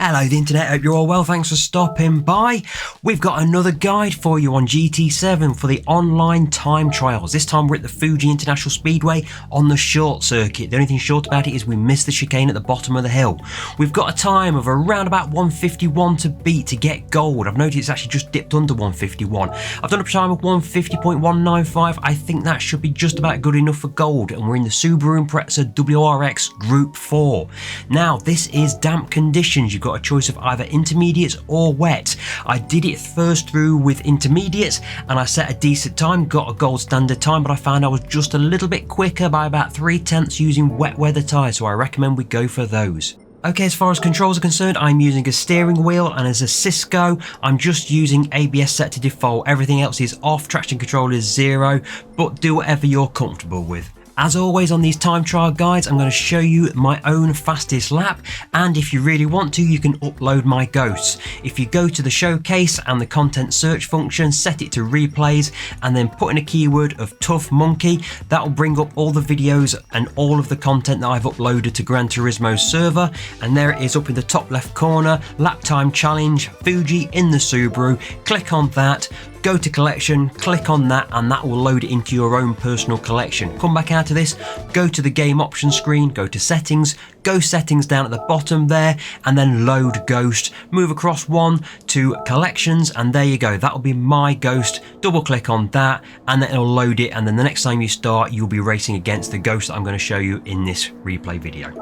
Hello the internet, hope you're all well, thanks for stopping by. We've got another guide for you on GT7 for the online time trials. This time we're at the Fuji International Speedway on the short circuit. The only thing short about it is we missed the chicane at the bottom of the hill. We've got a time of around about 1:51 to beat to get gold. I've noticed it's actually just dipped under 1:51. I've done a time of 1:50.195. I think that should be just about good enough for gold, and we're in the Subaru Impreza WRX Gr.4. Now this is damp conditions. You've got a choice of either intermediates or wet. I did it first through with intermediates and I set a decent time, got a gold standard time, but I found I was just a little bit quicker by about 3/10 using wet weather tyres, so I recommend we go for those. Okay, as far as controls are concerned, I'm using a steering wheel, and as a Cisco, I'm just using ABS set to default. Everything else is off, traction control is 0, but do whatever you're comfortable with. As always on these time trial guides, I'm going to show you my own fastest lap, and if you really want to, you can upload my ghosts. If you go to the showcase and the content search function, set it to replays, and then put in a keyword of Tough Monkey, that will bring up all the videos and all of the content that I've uploaded to Gran Turismo's server, and there it is up in the top left corner, lap time challenge, Fuji in the Subaru. Click on that. Go to collection, click on that, and that will load it into your own personal collection. Come back out of this, go to the game options screen, go to settings, go settings down at the bottom there, and then load ghost. Move across one to collections, and there you go. That will be my ghost. Double click on that, and then it'll load it, and then the next time you start, you'll be racing against the ghost that I'm going to show you in this replay video.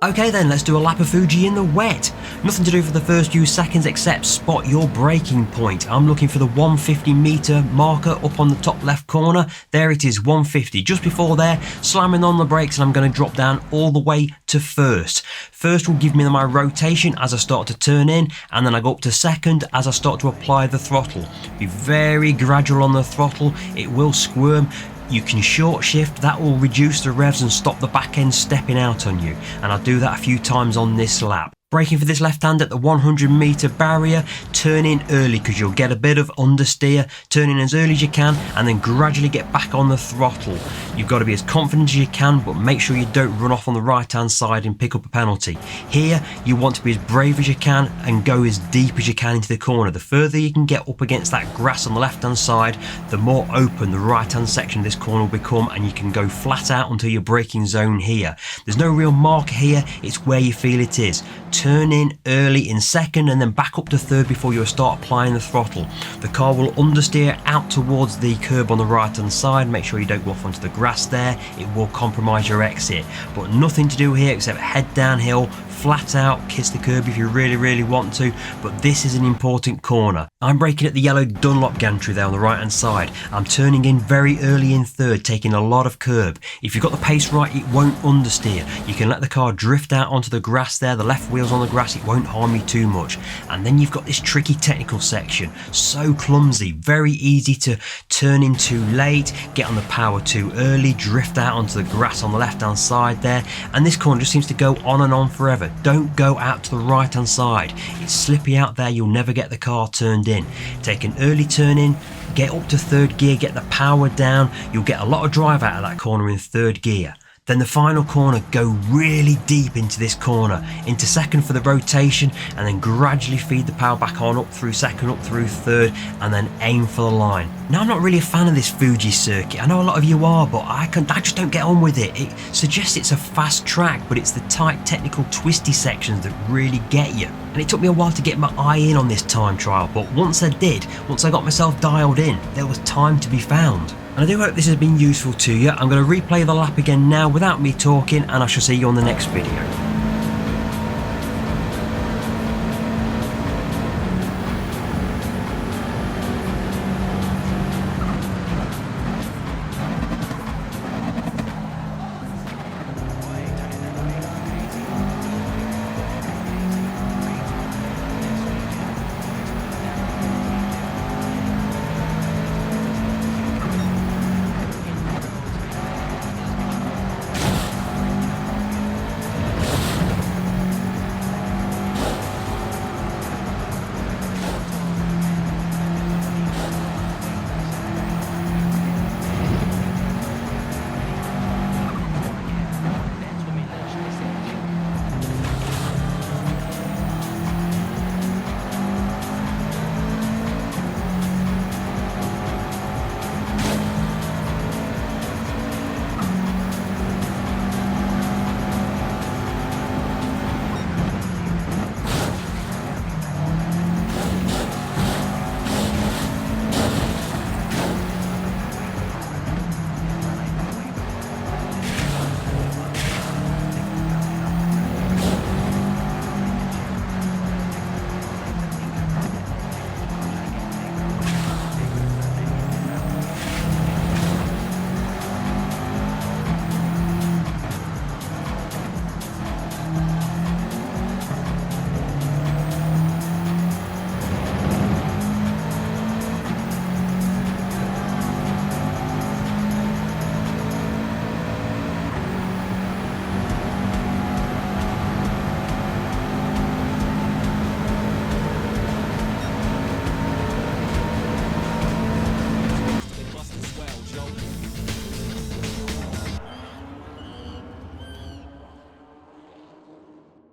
Okay then, let's do a lap of Fuji in the wet. Nothing to do for the first few seconds except spot your braking point. I'm looking for the 150 metre marker up on the top left corner. There it is, 150. Just before there, slamming on the brakes, and I'm going to drop down all the way to first. First will give me my rotation as I start to turn in, and then I go up to second as I start to apply the throttle. Be very gradual on the throttle, it will squirm. You can short shift, that will reduce the revs and stop the back end stepping out on you, and I'll do that a few times on this lap. Braking for this left hand at the 100 metre barrier, turn in early because you'll get a bit of understeer. Turn in as early as you can and then gradually get back on the throttle. You've got to be as confident as you can, but make sure you don't run off on the right hand side and pick up a penalty. Here you want to be as brave as you can and go as deep as you can into the corner. The further you can get up against that grass on the left hand side, the more open the right hand section of this corner will become, and you can go flat out until your braking zone here. There's no real marker here, it's where you feel it is. Turn in early in second and then back up to third before you start applying the throttle. The car will understeer out towards the curb on the right hand side. Make sure you don't go off onto the grass there, it will compromise your exit. But nothing to do here except head downhill, flat out, kiss the curb if you really want to, but this is an important corner. I'm braking at the yellow Dunlop gantry there on the right hand side. I'm turning in very early in third, taking a lot of curb. If you've got the pace right, it won't understeer. You can let the car drift out onto the grass there, the left wheel's on the grass, it won't harm you too much. And then you've got this tricky technical section, so clumsy, very easy to turn in too late, get on the power too early, drift out onto the grass on the left hand side there, and this corner just seems to go on and on forever. Don't go out to the right hand side, it's slippy out there, you'll never get the car turned in. Take an early turn in, get up to third gear, get the power down, you'll get a lot of drive out of that corner in third gear. Then the final corner, go really deep into this corner, into second for the rotation, and then gradually feed the power back on, up through second, up through third, and then aim for the line. Now I'm not really a fan of this Fuji circuit, I know a lot of you are, but I just don't get on with it. It suggests it's a fast track, but it's the tight technical twisty sections that really get you. And it took me a while to get my eye in on this time trial, but once I did, once I got myself dialed in, there was time to be found. And I do hope this has been useful to you. I'm going to replay the lap again now without me talking, and I shall see you on the next video.